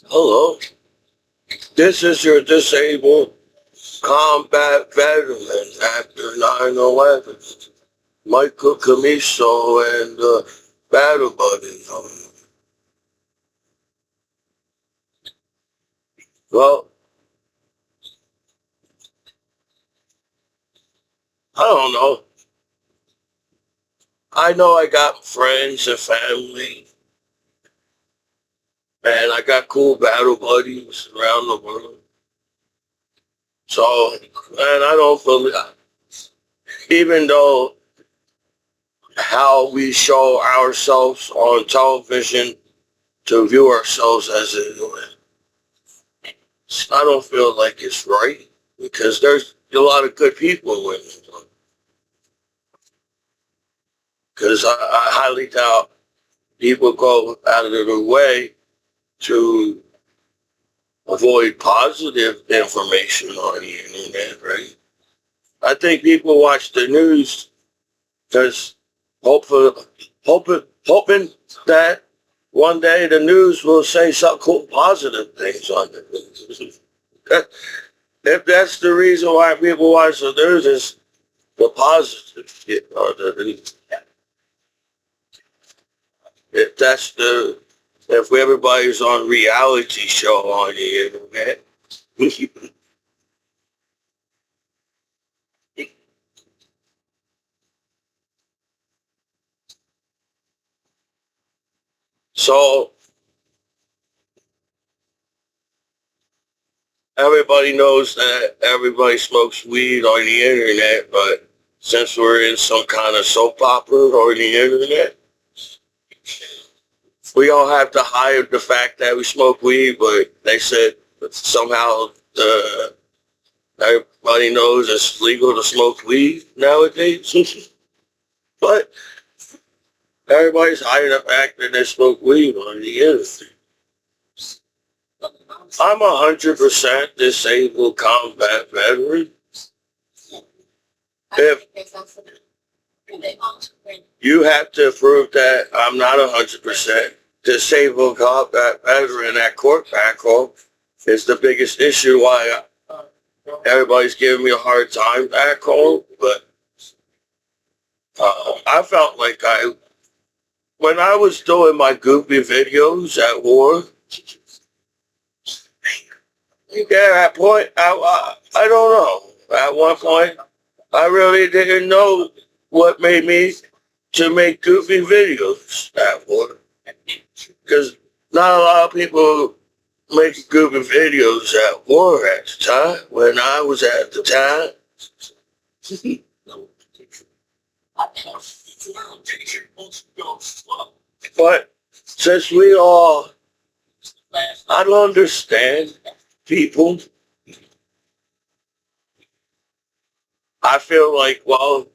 Hello, this is your disabled combat veteran after 9/11, Michael Commiso and Battle Buddy. Well, I don't know. I know I got friends and family, and I got cool battle buddies around the world. So, and I don't believe, even though how we show ourselves on television to view ourselves as a I don't feel like it's right because there's a lot of good people in it. Because I highly doubt people go out of their way to avoid positive information on the internet, right? I think people watch the news because hopefully, hoping that one day the news will say some cool positive things on it. If that's the reason why people watch the news, is the positive shit. Or if that's the if everybody's on reality show on the internet. So everybody knows that everybody smokes weed on the internet, but since we're in some kind of soap opera on the internet, we all have to hide the fact that we smoke weed, but they said somehow everybody knows it's legal to smoke weed nowadays. But everybody's hiding the fact that they smoke weed on the internet. I'm 100% disabled combat veteran. If you have to prove that I'm not 100% disabled combat veteran at court back home, it's the biggest issue why everybody's giving me a hard time back home. But I felt like when I was doing my goofy videos at war, yeah, at point, I don't know. At one point, I really didn't know what made me to make goofy videos at war. Because not a lot of people make goofy videos at war at the time, when I was at the time. But since we all, I don't understand people, I feel like, well,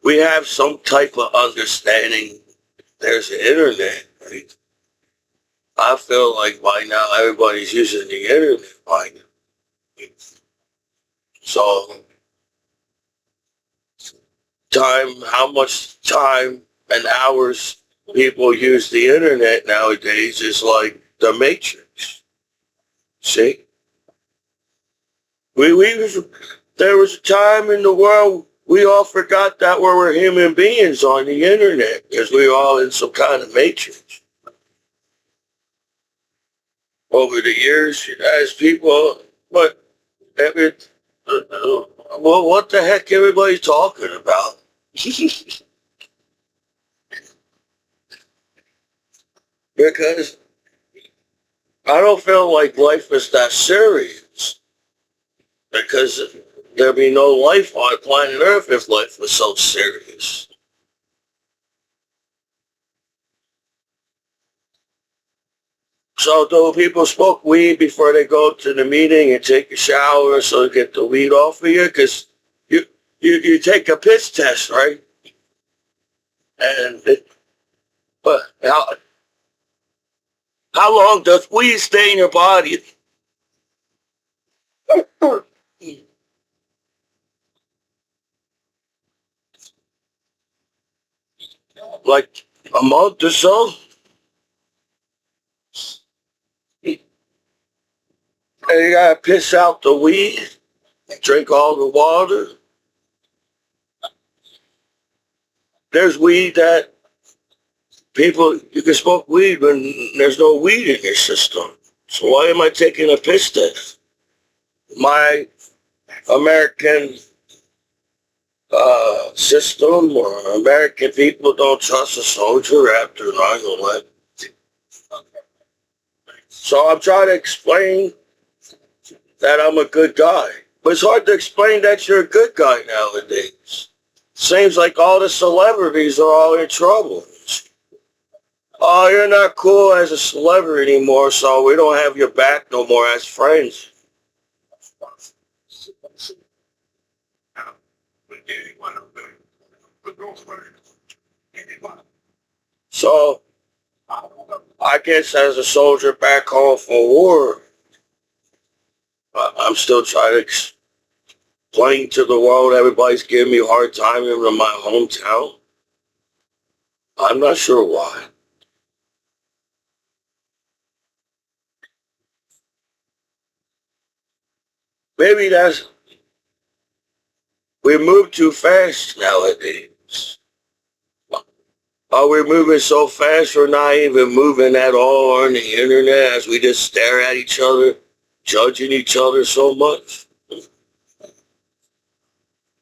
we have some type of understanding. There's the internet, right? I feel like by now everybody's using the internet by now. So how much time and hours people use the internet nowadays is like the Matrix. See, we there was a time in the world we all forgot that we were human beings on the internet because we were all in some kind of matrix. Over the years, as people, but every, well, what the heck everybody's talking about? Because I don't feel like life is that serious. Because there'd be no life on planet Earth if life was so serious. So do people smoke weed before they go to the meeting and take a shower so they get the weed off of you? Because you take a piss test, right? And but how long does weed stay in your body? Like a month or so? and you gotta piss out the weed, drink all the water. There's weed that people, you can smoke weed when there's no weed in your system. So why am I taking a piss test? My American system or American people don't trust a soldier after 9/11. So I'm trying to explain that I'm a good guy. But it's hard to explain that you're a good guy nowadays. Seems like all the celebrities are all in trouble. Oh, you're not cool as a celebrity anymore, so we don't have your back no more as friends. So, I guess as a soldier back home from war, I'm still trying to explain to the world everybody's giving me a hard time in my hometown. I'm not sure why. Maybe we move too fast nowadays. Are we moving so fast we're not even moving at all on the internet as we just stare at each other, judging each other so much?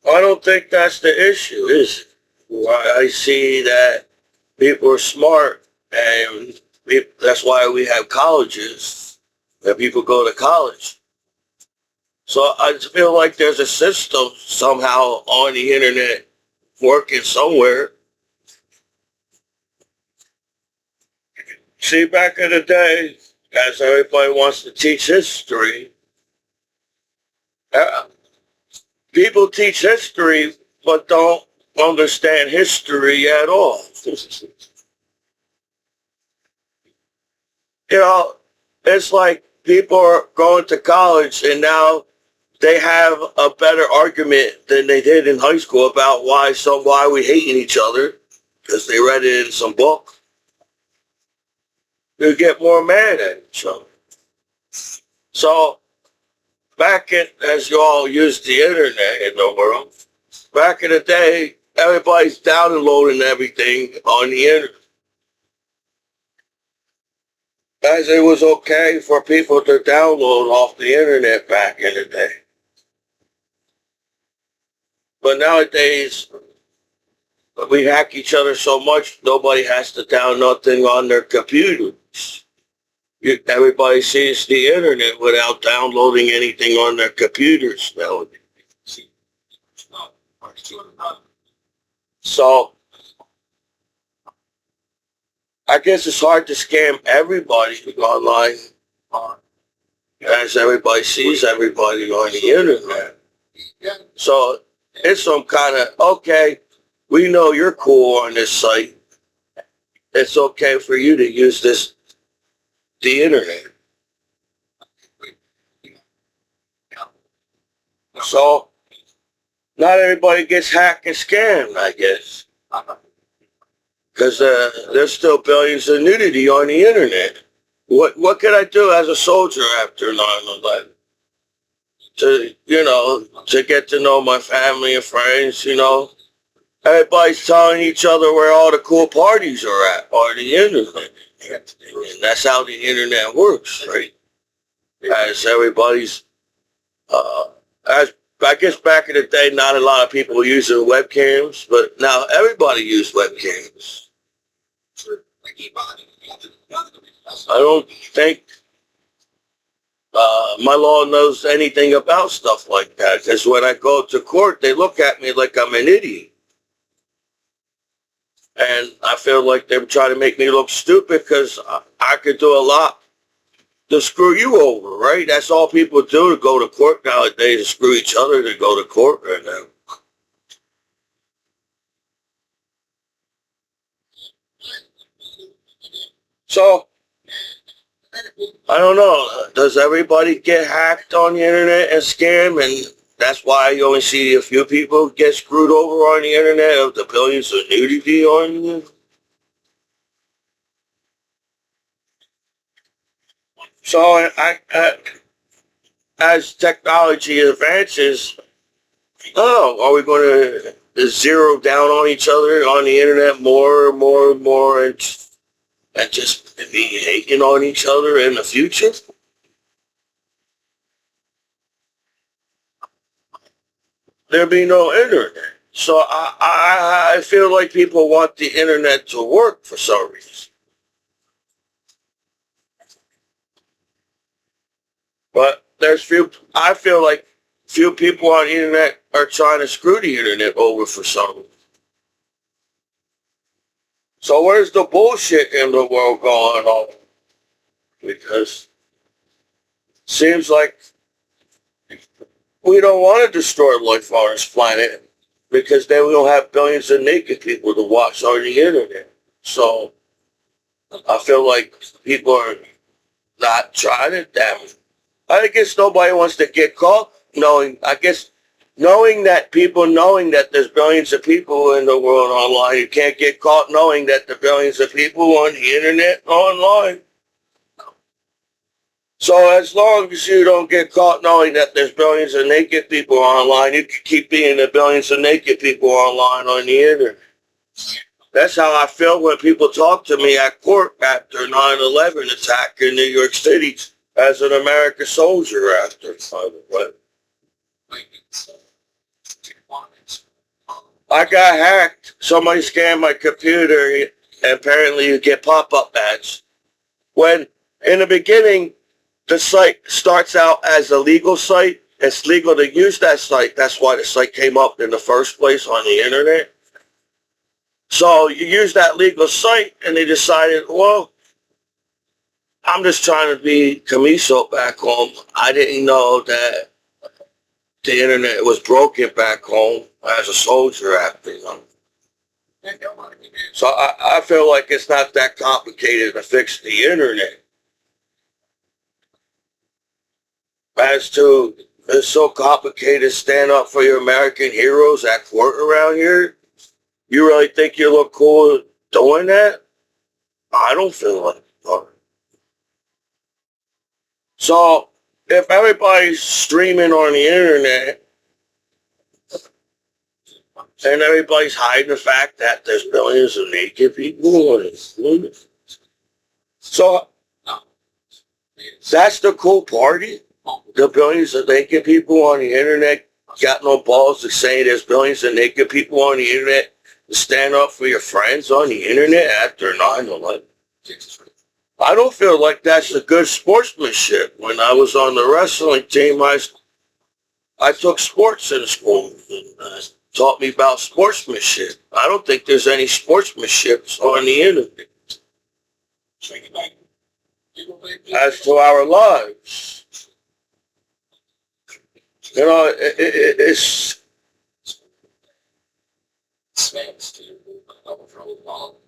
I don't think that's the issue, is it? Why I see that people are smart and that's why we have colleges that people go to college. So I feel like there's a system somehow on the internet working somewhere. See, back in the day, as everybody wants to teach history, uh, people teach history but don't understand history at all. You know, it's like people are going to college and now they have a better argument than they did in high school about why we hating each other because they read it in some book. They get more mad at each other. So as you all use the internet in the world, back in the day, everybody's downloading everything on the internet. As it was okay for people to download off the internet back in the day. But nowadays, we hack each other so much, nobody has to download nothing on their computers. Everybody sees the internet without downloading anything on their computers nowadays. So, I guess it's hard to scam everybody online as everybody sees everybody on the internet. So, it's some kind of, okay, we know you're cool on this site. It's okay for you to use the internet. So not everybody gets hacked and scammed, I guess, because there's still billions of nudity on the internet. What can I do as a soldier after 9/11? To get to know my family and friends, Everybody's telling each other where all the cool parties are at on the internet. And that's how the internet works, right? As everybody's, as I guess back in the day, not a lot of people were using webcams, but now everybody uses webcams. I don't think my law knows anything about stuff like that, because when I go to court, they look at me like I'm an idiot. And I feel like they're trying to make me look stupid because I could do a lot to screw you over, right? That's all people do to go to court nowadays, to screw each other to go to court right now. So, I don't know. Does everybody get hacked on the internet and scam? And that's why you only see a few people get screwed over on the internet of the billions of nudity on the. So, as technology advances, oh, are we going to zero down on each other on the internet more and more and more and just be hating on each other in the future? There'll be no internet. So I feel like people want the internet to work for some reason. But I feel like few people on the internet are trying to screw the internet over for some reason. So where's the bullshit in the world going on? Because it seems like we don't want to destroy life on this planet because then we don't have billions of naked people to watch on the internet. So I feel like people are not trying to damage. I guess nobody wants to get caught knowing that there's billions of people in the world online. You can't get caught knowing that the billions of people on the internet online. So as long as you don't get caught knowing that there's billions of naked people online, you can keep being the billions of naked people online on the internet. That's how I feel when people talk to me at court after 9/11 attack in New York City as an American soldier after 9/11. I got hacked. Somebody scanned my computer and apparently you get pop-up ads. When in the beginning, the site starts out as a legal site. It's legal to use that site. That's why the site came up in the first place on the internet. So you use that legal site and they decided, well, I'm just trying to be Commiso back home. I didn't know that the internet was broken back home as a soldier after, you know. So I feel like it's not that complicated to fix the internet. As to it's so complicated to stand up for your American heroes at court around here. You really think you look cool doing that? I don't feel like it. So if everybody's streaming on the internet and everybody's hiding the fact that there's billions of naked people on it, so that's the cool party. The billions of naked people on the internet got no balls to say there's billions of naked people on the internet to stand up for your friends on the internet after 9/11. I don't feel like that's a good sportsmanship. When I was on the wrestling team, I took sports in school and taught me about sportsmanship. I don't think there's any sportsmanship on the internet. As to our lives. You know, it's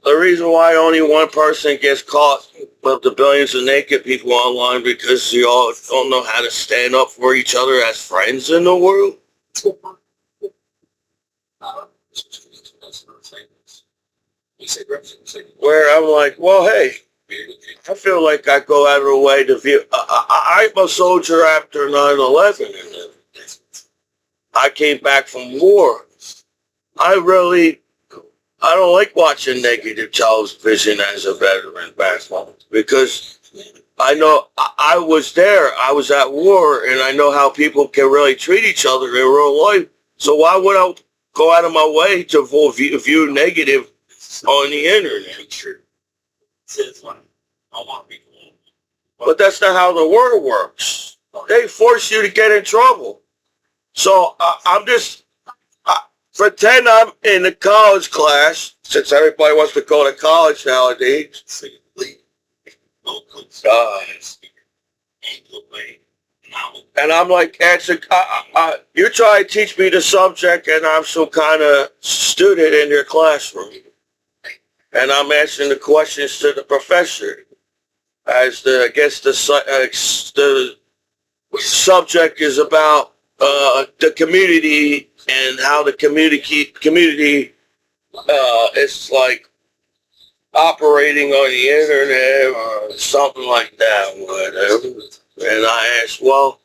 the reason why only one person gets caught of the billions of naked people online because you all don't know how to stand up for each other as friends in the world. Where I'm like, well, hey, I feel like I go out of the way to view. I'm a soldier after 9/11. I came back from war. I don't like watching negative television as a veteran back home because I know I was there. I was at war and I know how people can really treat each other in real life. So why would I go out of my way to view negative on the internet? But that's not how the world works. They force you to get in trouble. So pretend I'm in the college class, since everybody wants to go to college nowadays. And I'm like, you try to teach me the subject and I'm some kind of student in your classroom. And I'm answering the questions to the professor. I guess the subject is about the community and how the community is like operating on the internet or something like that, whatever. And I asked, well,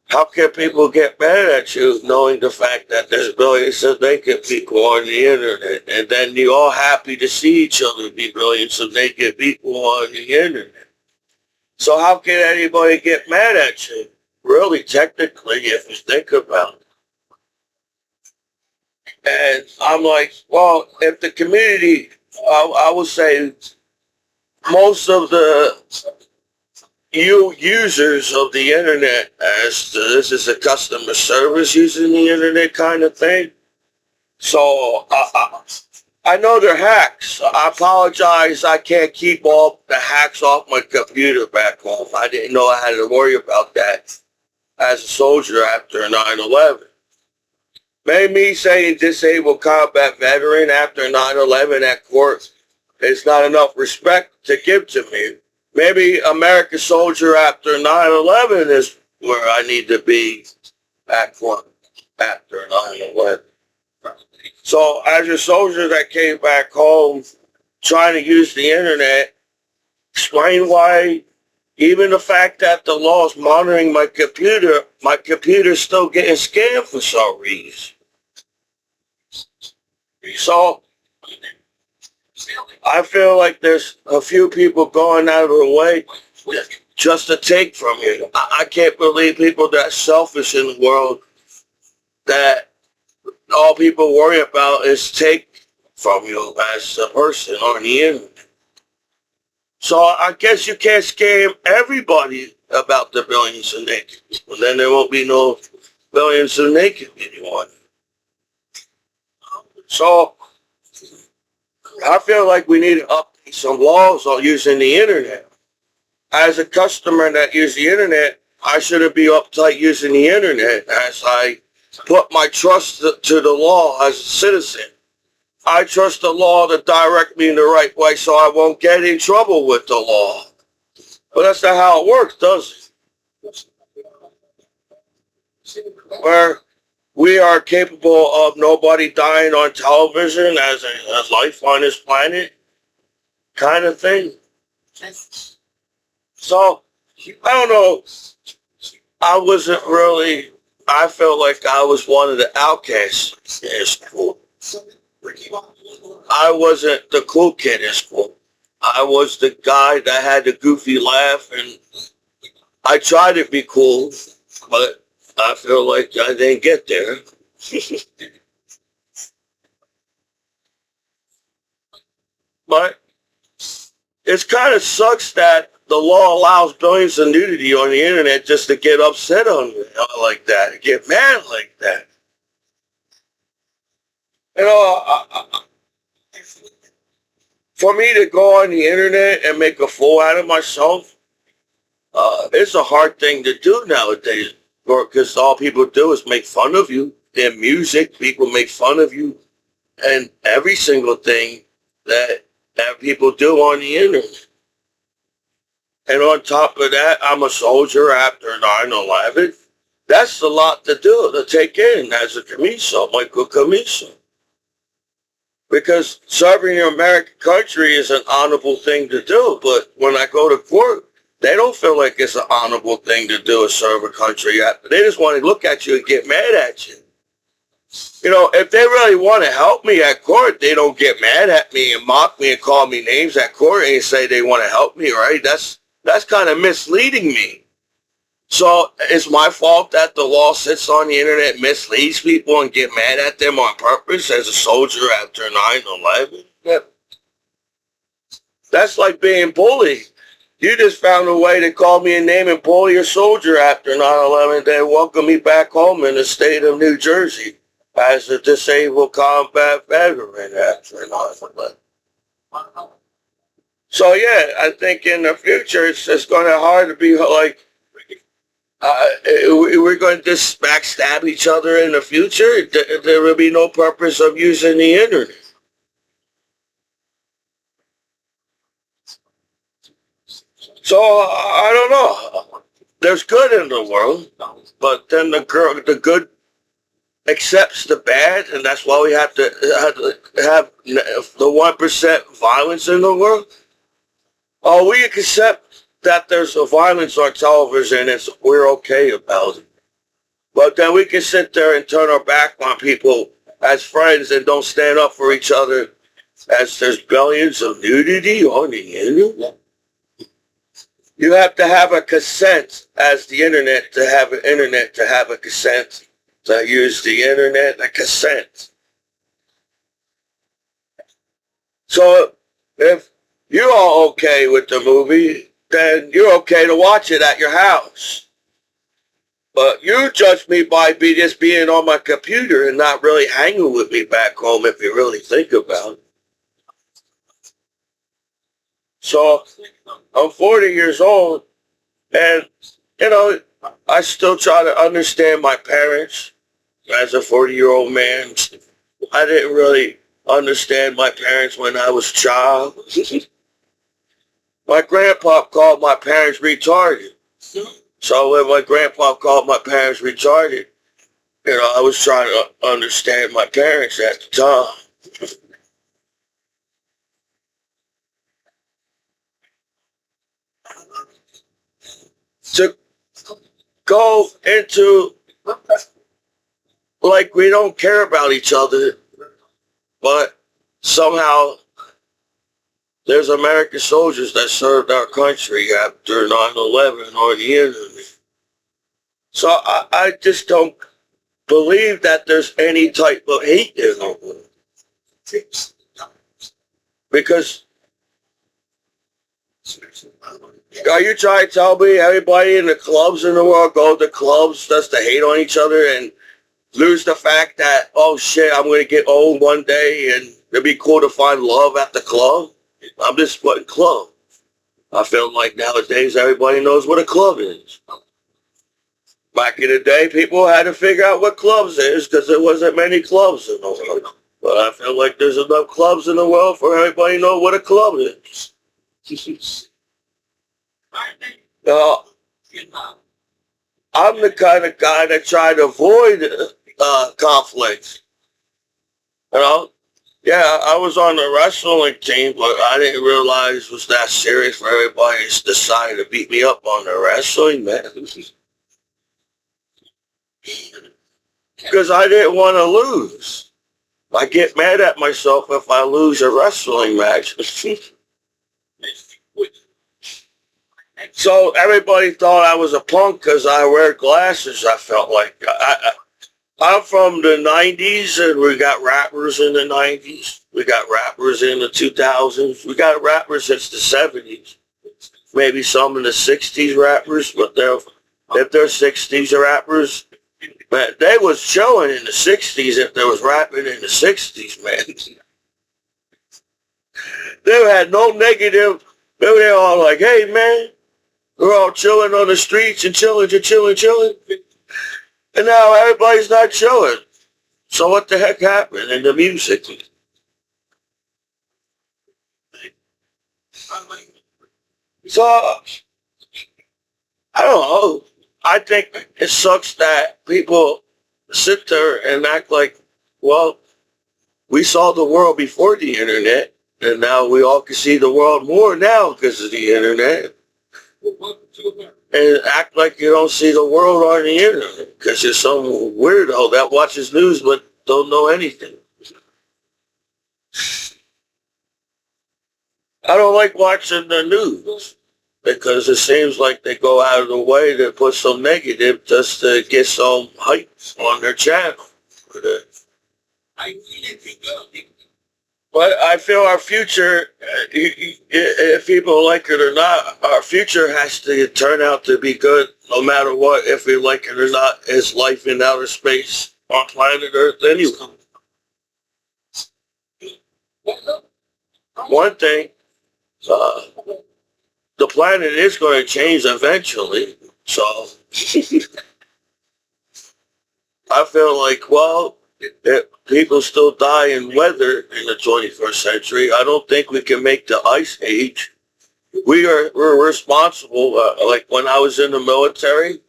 How can people get mad at you knowing the fact that there's billions of naked people on the internet, and then you're all happy to see each other be billions of naked people on the internet? So how can anybody get mad at you? Really, technically, if you think about it. And I'm like, well, if the community, I would say most of the users of the internet, as this is a customer service using the internet kind of thing. So I know they're hacks. I apologize. I can't keep all the hacks off my computer back home. I didn't know I had to worry about that as a soldier after 9/11. Maybe me saying disabled combat veteran after 9/11 at court is not enough respect to give to me. Maybe American soldier after 9/11 is where I need to be at court after 9/11. So as a soldier that came back home trying to use the internet, explain why even the fact that the law is monitoring my computer's still getting scanned for some reason. So I feel like there's a few people going out of their way just to take from you. I can't believe people that selfish in the world that all people worry about is take from you as a person on the internet. So I guess you can't scam everybody about the billions of naked people. Then there won't be no billions of naked anymore. So I feel like we need to update some laws on using the internet. As a customer that uses the internet, I shouldn't be uptight using the internet as I put my trust to the law as a citizen. I trust the law to direct me in the right way so I won't get in trouble with the law. But that's not how it works, does it? Where we are capable of nobody dying on television as a life on this planet kind of thing. So, I don't know. I felt like I was one of the outcasts in school. I wasn't the cool kid in school. I was the guy that had the goofy laugh, and I tried to be cool, but I feel like I didn't get there. But it kind of sucks that the law allows billions of nudity on the internet just to get upset on me like that, get mad like that. You know, for me to go on the internet and make a fool out of myself, it's a hard thing to do nowadays because all people do is make fun of you. In music, people make fun of you, and every single thing that people do on the internet. And on top of that, I'm a soldier after 9/11. That's a lot to do, to take in as a Commiso, Michael Commiso. Because serving your American country is an honorable thing to do, but when I go to court, they don't feel like it's an honorable thing to do, to serve a country. They just want to look at you and get mad at you. You know, if they really want to help me at court, they don't get mad at me and mock me and call me names at court and say they want to help me, right? That's kind of misleading me. So it's my fault that the law sits on the internet, misleads people, and get mad at them on purpose as a soldier after 9/11? That's like being bullied. You just found a way to call me a name and bully a soldier after 9/11, then welcome me back home in the state of New Jersey as a disabled combat veteran after 9/11. So yeah, I think in the future it's going to hard to be like, we're going to just backstab each other in the future. There will be no purpose of using the internet. So I don't know. There's good in the world, but then the good accepts the bad, and that's why we have to have the 1% violence in the world. Oh, we accept that there's a violence on television, we're okay about it. But then we can sit there and turn our back on people as friends and don't stand up for each other as there's billions of nudity on the internet. You have to have a consent as the internet to have an internet to have a consent to use the internet, a consent. So if you're all okay with the movie, then you're okay to watch it at your house. But you judge me by just being on my computer and not really hanging with me back home if you really think about it. So I'm 40 years old and, I still try to understand my parents as a 40-year-old man. I didn't really understand my parents when I was a child. My grandpa called my parents retarded. So when my grandpa called my parents retarded, I was trying to understand my parents at the time. To go into, like, we don't care about each other, but somehow there's American soldiers that served our country after 9/11 on the internet. So I just don't believe that there's any type of hate in the world. Because are you trying to tell me everybody in the clubs in the world go to clubs just to hate on each other and lose the fact that, oh shit, I'm going to get old one day and it'd be cool to find love at the club? I'm just putting club. I feel like nowadays everybody knows what a club is. Back in the day, people had to figure out what clubs is because there wasn't many clubs in the world. But I feel like there's enough clubs in the world for everybody to know what a club is. I'm the kind of guy that tried to avoid conflict. Yeah, I was on the wrestling team, but I didn't realize it was that serious for everybody to decide to beat me up on the wrestling match. Because I didn't want to lose. I get mad at myself if I lose a wrestling match. So everybody thought I was a punk because I wear glasses, I felt like. I'm from the 90s, and we got rappers in the 90s. We got rappers in the 2000s. We got rappers since the 70s. Maybe some in the 60s rappers, but if they're 60s rappers, man, they was showing in the 60s if there was rapping in the 60s, man. They had no negative. They were all like, hey, man, we're all chilling on the streets and chilling. And now everybody's not chilling. So what the heck happened in the music? So, I don't know. I think it sucks that people sit there and act like, well, we saw the world before the internet, and now we all can see the world more now because of the internet. And act like you don't see the world on the internet because you're some weirdo that watches news but don't know anything. I don't like watching the news because it seems like they go out of the way to put some negative just to get some hype on their channel. But I feel our future, if people like it or not, our future has to turn out to be good no matter what, if we like it or not, is life in outer space on planet Earth anyway. One thing, the planet is going to change eventually, so I feel like, well, people still die in weather in the 21st century. I don't think we can make the ice age. We're responsible. Like when I was in the military,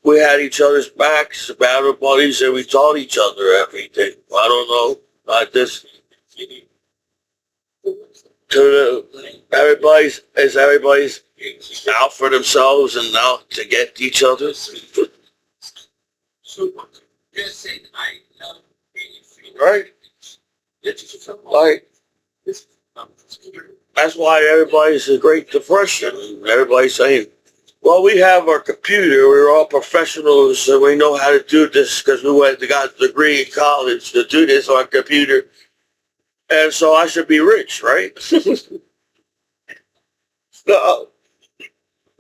we had each other's backs, battle buddies, and we taught each other everything. I don't know. everybody's out for themselves and out to get each other. Right? Like, that's why everybody's a Great Depression. Everybody's saying, well, we have our computer. We're all professionals and we know how to do this because we got a degree in college to do this on computer. And so I should be rich, right? No.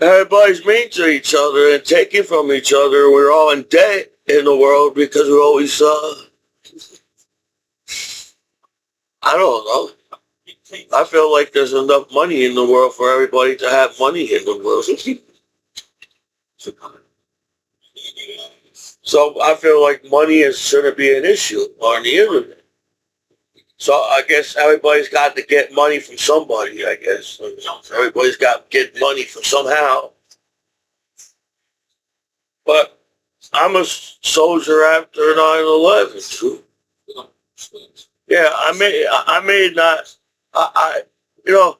Everybody's mean to each other and taking from each other. We're all in debt in the world because we're always, I don't know. I feel like there's enough money in the world for everybody to have money in the world. So I feel like money shouldn't be an issue on the internet. So I guess everybody's got to get money from somebody, I guess. Everybody's got to get money from somehow. But I'm a soldier after 9/11 too. Yeah, I may not, you know,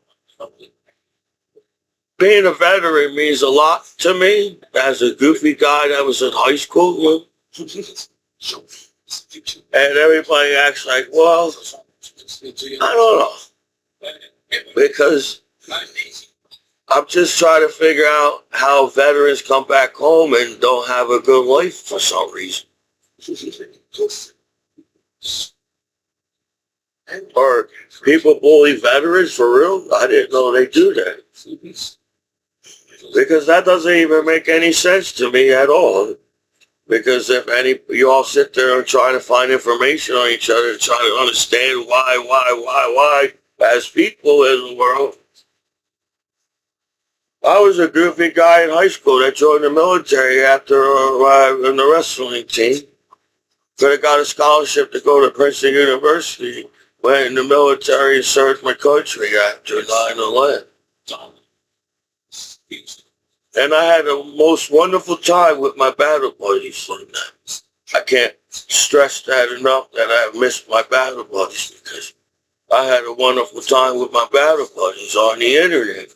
being a veteran means a lot to me as a goofy guy that was in high school. And everybody acts like, well, I don't know. Because I'm just trying to figure out how veterans come back home and don't have a good life for some reason. Or people bully veterans for real? I didn't know they do that. Because that doesn't even make any sense to me at all. Because you all sit there and try to find information on each other and try to understand why, as people in the world. I was a goofy guy in high school that joined the military after in the wrestling team. Could have got a scholarship to go to Princeton University. Went in the military and served my country after 9/11. And I had the most wonderful time with my battle buddies. I can't stress that enough that I missed my battle buddies because I had a wonderful time with my battle buddies on the internet.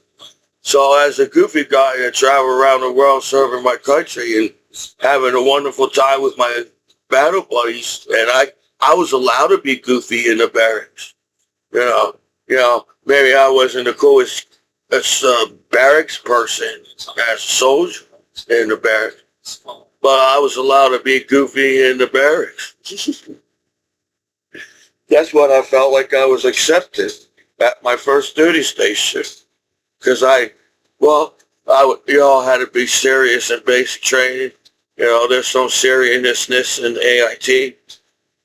So as a goofy guy that traveled around the world serving my country and having a wonderful time with my battle buddies, and I was allowed to be goofy in the barracks. You know, maybe I wasn't the coolest barracks person as a soldier in the barracks, but I was allowed to be goofy in the barracks. That's what I felt like I was accepted at my first duty station. Because you all had to be serious in basic training. You know, there's some seriousness in AIT.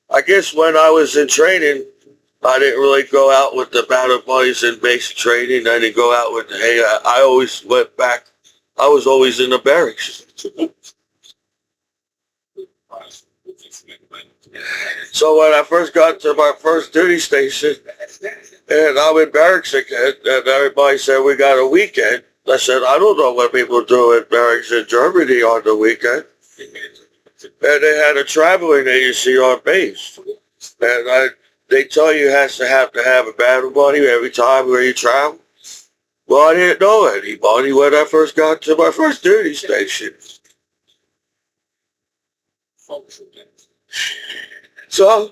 I guess when I was in training, I didn't really go out with the battle buddies in basic training. I didn't go out with I always went back. I was always in the barracks. So when I first got to my first duty station, and I'm in barracks again, and everybody said we got a weekend. I said, I don't know what people do in barracks in Germany on the weekend. And they had a traveling agency on base. And they tell you have to have a battle buddy every time where you travel. Well, I didn't know anybody when I first got to my first duty station. So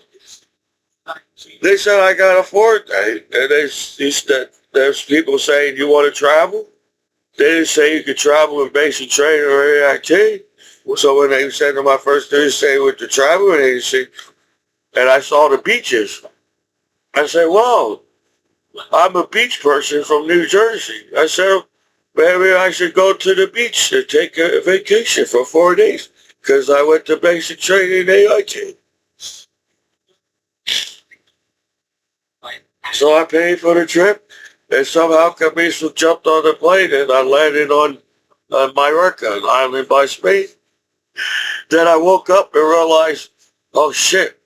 they said I got a fortnight, and there's people saying, you want to travel? They didn't say you could travel in basic training or AIT. So when they said to my first duty station with the traveling agency, and I saw the beaches, I said, whoa, I'm a beach person from New Jersey. I said, maybe I should go to the beach and take a vacation for 4 days because I went to basic training AIT. So I paid for the trip, and somehow Commiso jumped on the plane, and I landed on Mallorca, an island by Spain. Then I woke up and realized, oh shit,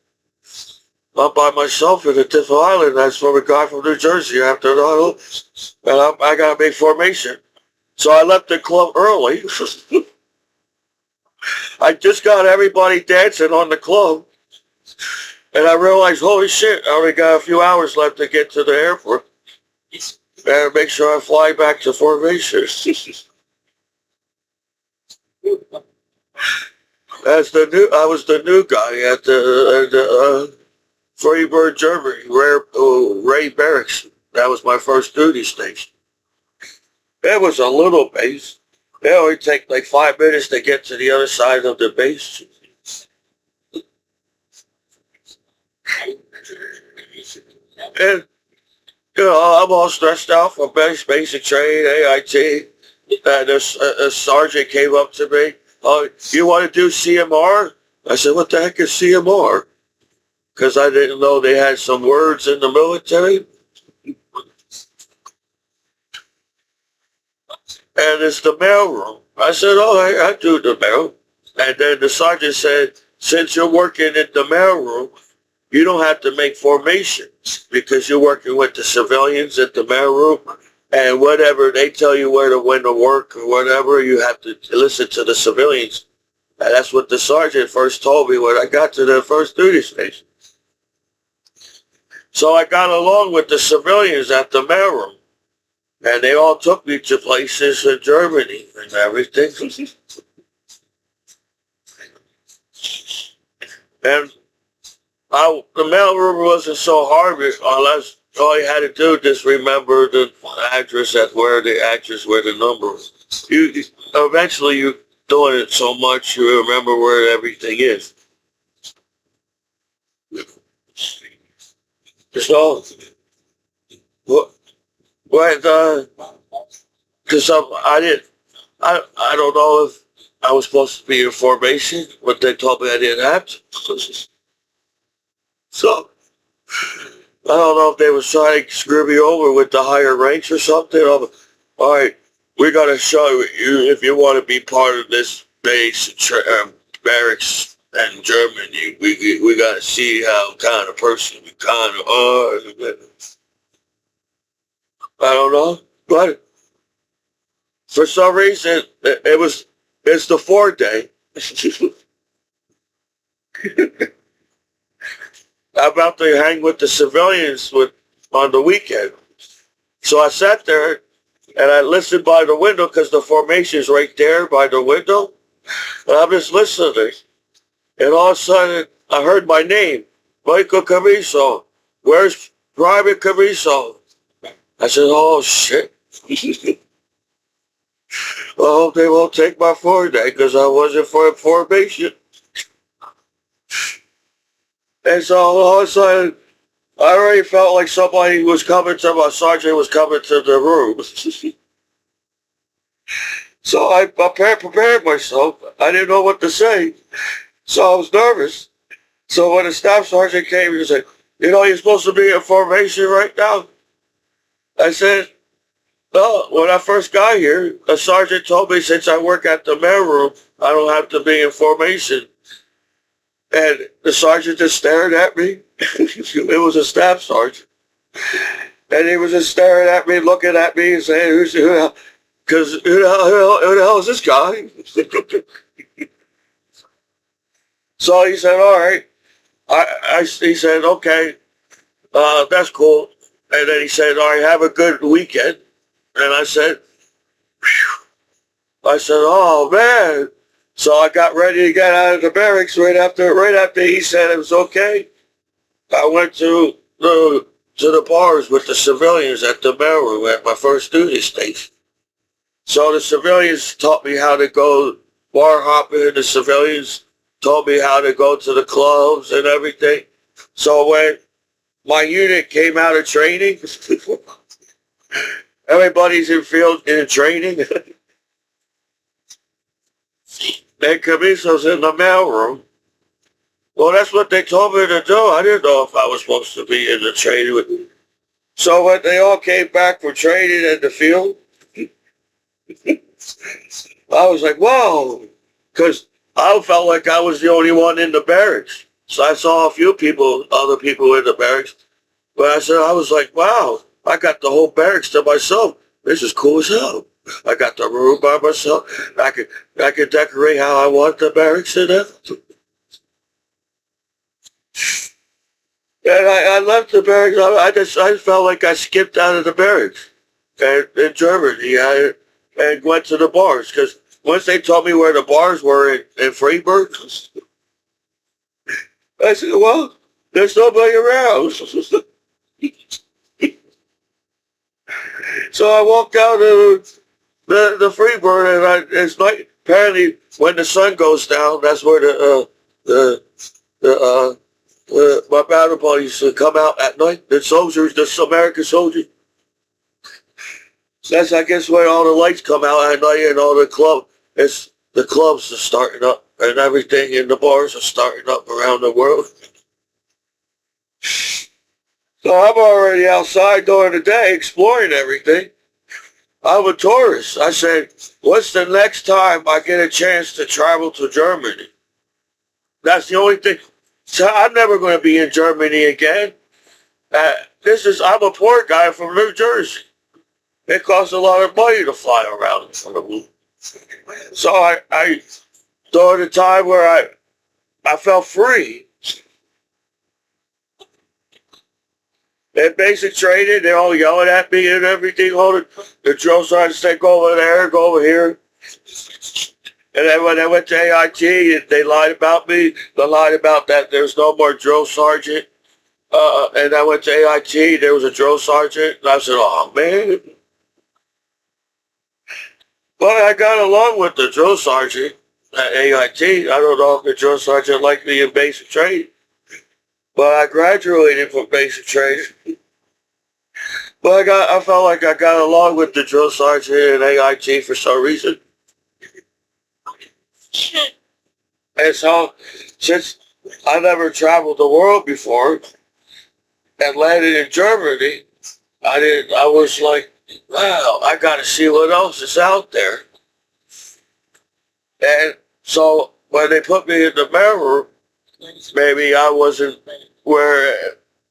I'm by myself in a different island. That's from a guy from New Jersey after that. And I got to make formation. So I left the club early. I just got everybody dancing on the club. And I realized, holy shit, I only got a few hours left to get to the airport. Better make sure I fly back to formation. I was the new guy at the Freiburg, Germany, Ray Barracks. That was my first duty station. It was a little base. It only take like 5 minutes to get to the other side of the base. And, I'm all stressed out for basic training, AIT. And a sergeant came up to me. Oh, you want to do CMR? I said, what the heck is CMR? Because I didn't know they had some words in the military. And it's the mailroom. I said, oh, I do the mail. And then the sergeant said, since you're working in the mailroom, you don't have to make formations because you're working with the civilians at the mailroom. And whatever they tell you when to work or whatever, you have to listen to the civilians. And that's what the sergeant first told me when I got to the first duty station. So I got along with the civilians at the mailroom. And they all took me to places in Germany and everything. And the mailroom wasn't so hard unless all you had to do just remember the address where the number was. Eventually you doing it so much you remember where everything is. So because I don't know if I was supposed to be in formation, but they told me I didn't have to. So I don't know if they were trying to screw me over with the higher ranks or something. All right, we got to show you if you want to be part of this base barracks in Germany. We got to see how kind of person you kind of are. I don't know, but for some reason it's the 4th day. I'm about to hang with the civilians on the weekend. So I sat there and I listened by the window because the formation's right there by the window. And I'm just listening. And all of a sudden I heard my name, Michael Commiso. Where's Private Commiso? I said, oh shit. I hope they won't take my 4th day because I wasn't for formation. And so all of a sudden, I already felt like somebody was coming to my sergeant was coming to the room. So I prepared myself. I didn't know what to say. So I was nervous. So when the staff sergeant came, he said, you're supposed to be in formation right now. I said, well, when I first got here, the sergeant told me since I work at the mailroom, I don't have to be in formation. And the sergeant just stared at me. It was a staff sergeant. And he was just staring at me, looking at me and saying, because who the hell is this guy? So he said, all right. He said, okay, that's cool. And then he said, all right, have a good weekend. And I said, oh man. So I got ready to get out of the barracks right after he said it was okay. I went to the bars with the civilians at the mailroom at my first duty station. So the civilians taught me how to go bar hopping. The civilians taught me how to go to the clubs and everything. So when my unit came out of training, everybody's in training. And Commiso's in the mailroom. Well, that's what they told me to do. I didn't know if I was supposed to be in the training with them. So when they all came back for training in the field, I was like, whoa, because I felt like I was the only one in the barracks. So I saw a few other people in the barracks. But I was like, wow, I got the whole barracks to myself. This is cool as hell. I got the room by myself. I could decorate how I want the barracks and everything. And I left the barracks. I felt like I skipped out of the barracks in Germany. And went to the bars because once they told me where the bars were in Freiburg, I said, well, there's nobody around. So I walked out of the Freebird, and it's night. Apparently, when the sun goes down, that's where my battle buddies come out at night. The soldiers, the American soldiers. That's, I guess, where all the lights come out at night, and all the clubs are starting up, and everything in the bars are starting up around the world. So I'm already outside during the day exploring everything. I'm a tourist. I said, what's the next time I get a chance to travel to Germany? That's the only thing. So I'm never going to be in Germany again. I'm a poor guy from New Jersey. It costs a lot of money to fly around. So I during the time where I felt free. At basic training, they're all yelling at me and everything. The drill sergeants say, go over there, go over here. And then when I went to AIT, they lied about me. They lied about that there's no more drill sergeant. And I went to AIT, there was a drill sergeant. And I said, oh, man. But I got along with the drill sergeant at AIT. I don't know if the drill sergeant liked me in basic training. But I graduated from basic training. But I felt like I got along with the drill sergeant at AIT for some reason. And so, since I never traveled the world before and landed in Germany, I was like, wow, I got to see what else is out there. And so when they put me in the mirror, maybe I wasn't where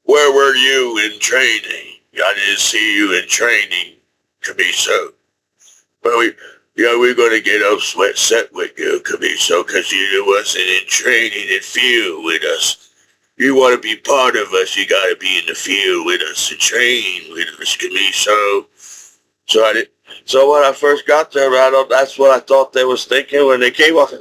were you in training? I didn't see you in training, Commiso. But we're going to get upset with you, Commiso, because you wasn't in training and field with us. You want to be part of us, you got to be in the field with us and train with us, Commiso. So when I first got there, that's what I thought they was thinking when they came off.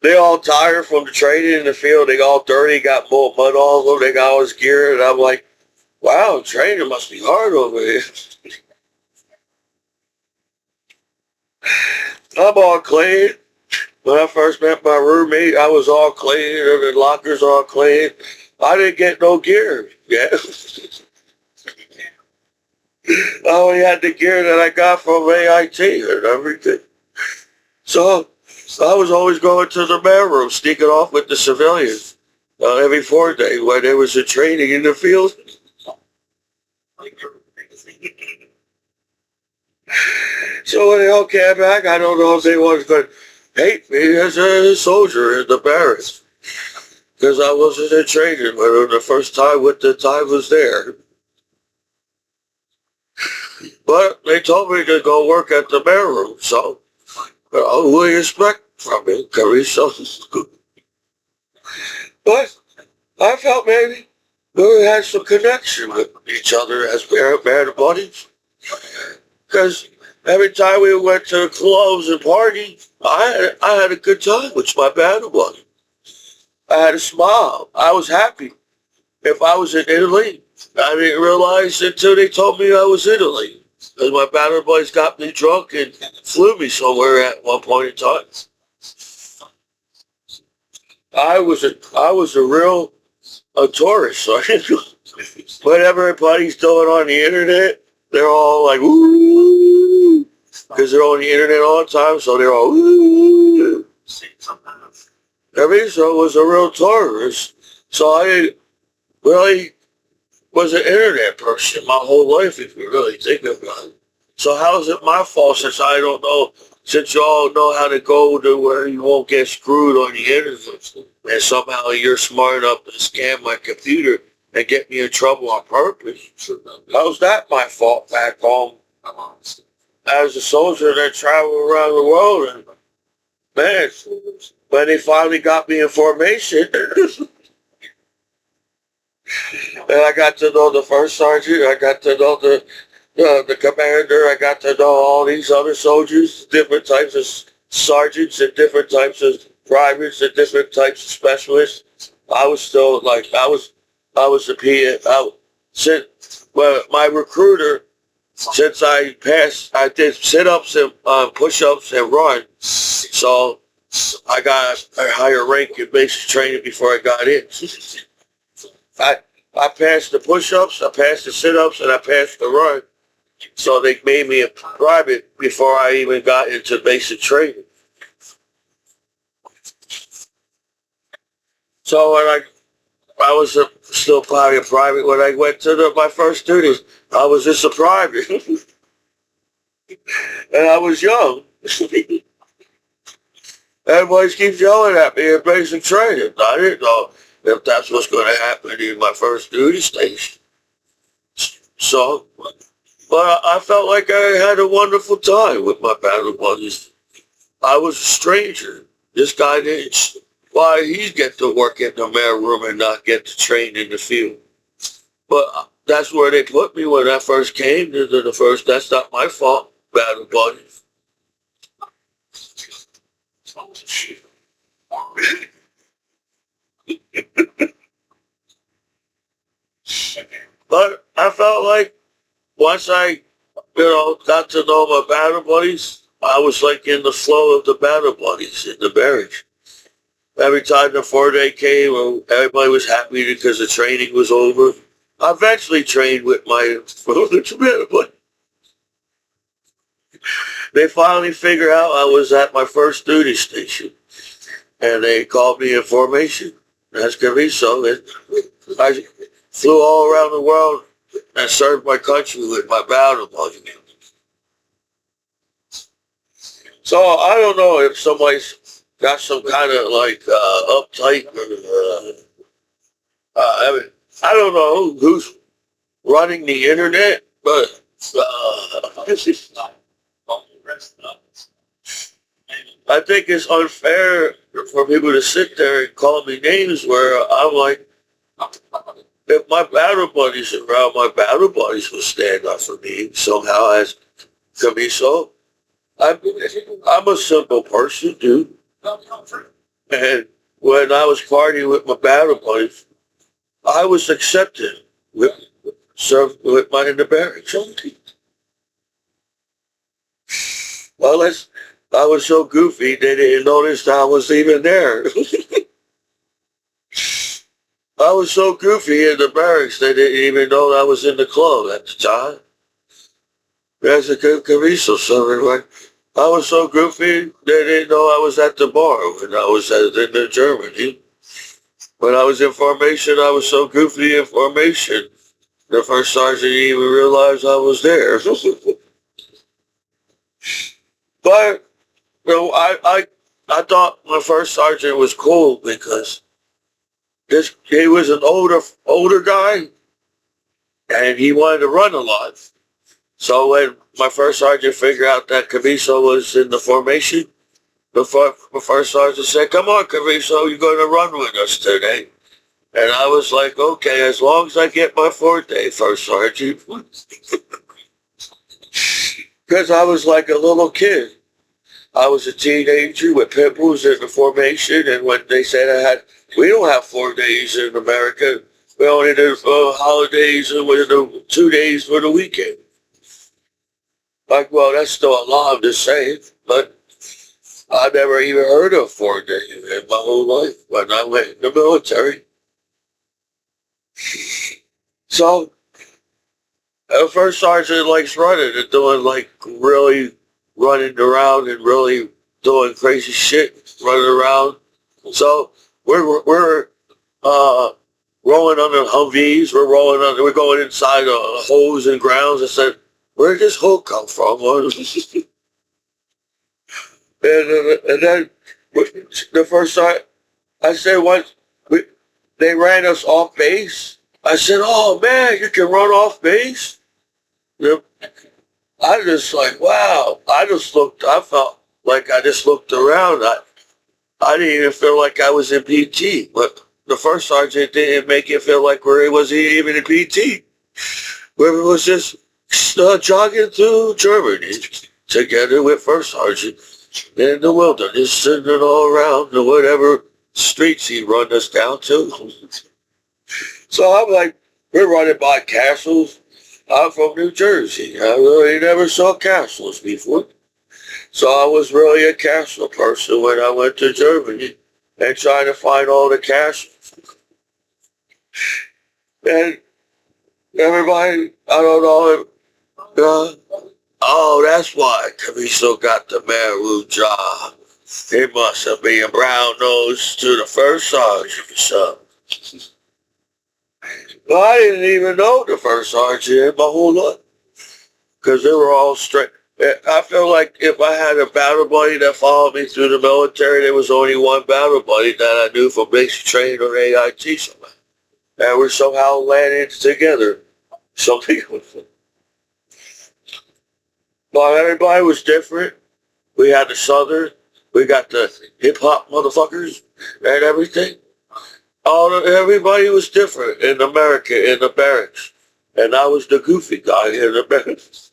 They all tired from the training in the field. They all dirty, got mud all over. They got all this gear, and I'm like, wow, training must be hard over here. I'm all clean. When I first met my roommate, I was all clean. The lockers all clean. I didn't get no gear. Yeah. I only had the gear that I got from AIT and everything. So I was always going to the man room, sneaking off with the civilians every 4 days when there was a training in the field. So when they all came back, I don't know if they was going to hate me as a soldier in the barracks. Because I wasn't in training when the first time with the time was there. But they told me to go work at the mail room, so what do you expect from me, Commiso? But I felt maybe we had some connection with each other as band buddies. Because every time we went to clubs and parties, I had a good time with my band buddy. I had a smile. I was happy. If I was in Italy, I didn't realize until they told me I was in Italy. Because my band buddies got me drunk and flew me somewhere at one point in time. I was a real tourist. So what everybody's doing on the internet, they're all like, ooh, because they're on the internet all the time, so they're all, ooh. Commiso was a real tourist, so I really was an internet person my whole life, if you really think about it. So how is it my fault since I don't know, since you all know how to go to where you won't get screwed on the internet, and somehow you're smart enough to scam my computer and get me in trouble on purpose? How's that my fault back home? As a soldier that traveled around the world, and man, when they finally got me in formation, And I got to know the first sergeant. I got to know the commander. I got to know all these other soldiers, different types of sergeants and different types of privates and different types of specialists. I was still like I was a PA. Since well, my recruiter, since I passed, I did sit-ups and push-ups and run. So I got a higher rank in basic training before I got in. I I passed the push-ups, I passed the sit-ups, and I passed the run. So they made me a private before I even got into basic training. So when I was still probably a private when I went to my first duties. I was just a private, and I was young. Everybody keeps yelling at me in basic training. I didn't know if that's what's going to happen in my first duty station. So, but I felt like I had a wonderful time with my battle buddies. I was a stranger. This guy didn't. Why he get to work in the mail room and not get to train in the field? But that's where they put me when I first came to the first. That's not my fault, battle buddies. But I felt like once I, got to know my battle buddies, I was like in the flow of the battle buddies in the barracks. Every time the 4-day came, everybody was happy because the training was over. I eventually trained with my battle buddy. They finally figured out I was at my first duty station, and they called me in formation. That's Commiso. I flew all around the world and served my country with my battle buddy. So I don't know if somebody's got some kind of like uptight or I don't know who's running the internet, but I think it's unfair for people to sit there and call me names where I'm like, if my battle buddies around, my battle buddies will stand up for me somehow as Commiso. I'm a simple person, dude. And when I was partying with my battle buddies, I was accepted served with my in the barracks. Well, I was so goofy they didn't notice I was even there. I was so goofy in the barracks they didn't even know I was in the club at the time. That's a good Commiso, so anyway. I was so goofy they didn't know I was at the bar when I was in Germany. When I was in formation, I was so goofy in formation. The first sergeant didn't even realize I was there. But I thought my first sergeant was cool because he was an older guy and he wanted to run a lot. So when my first sergeant figured out that Commiso was in the formation, the first sergeant said, "Come on, Commiso, you're going to run with us today." And I was like, "Okay, as long as I get my 4th-day, first sergeant." Because I was like a little kid. I was a teenager with pimples in the formation, and when they said we don't have 4 days in America. We only do holidays and with the 2 days for the weekend. Like, well, that's still a lot, I'm just saying, but I never even heard of 4 days in my whole life when I went in the military. So, the first sergeant likes running and doing like really running around and really doing crazy shit, running around. So we're rolling on the Humvees. We're going inside holes and grounds. I said, "Where did this hole come from?" and then the first time I said, once they ran us off base. I said, "Oh man, you can run off base." I just like, wow. I felt like I just looked around. I didn't even feel like I was in PT. But the first sergeant didn't make it feel like where it wasn't even a PT. Where it was just jogging through Germany together with first sergeant in the wilderness, sitting all around the whatever streets he run us down to. So I'm like, we're running by castles. I'm from New Jersey. I really never saw castles before. So I was really a castle person when I went to Germany and trying to find all the castles. And everybody, I don't know, oh, that's why Commiso got the Meru job. He must have been brown nosed to the first sergeant. So. Well, I didn't even know the first sergeant in my whole life because they were all straight. I feel like if I had a battle buddy that followed me through the military, there was only one battle buddy that I knew from basic training or AIT somewhere. And we somehow landed together. Something. But everybody was different. We had the Southern, we got the hip hop motherfuckers and everything. Everybody was different in America, in the barracks. And I was the goofy guy in the barracks.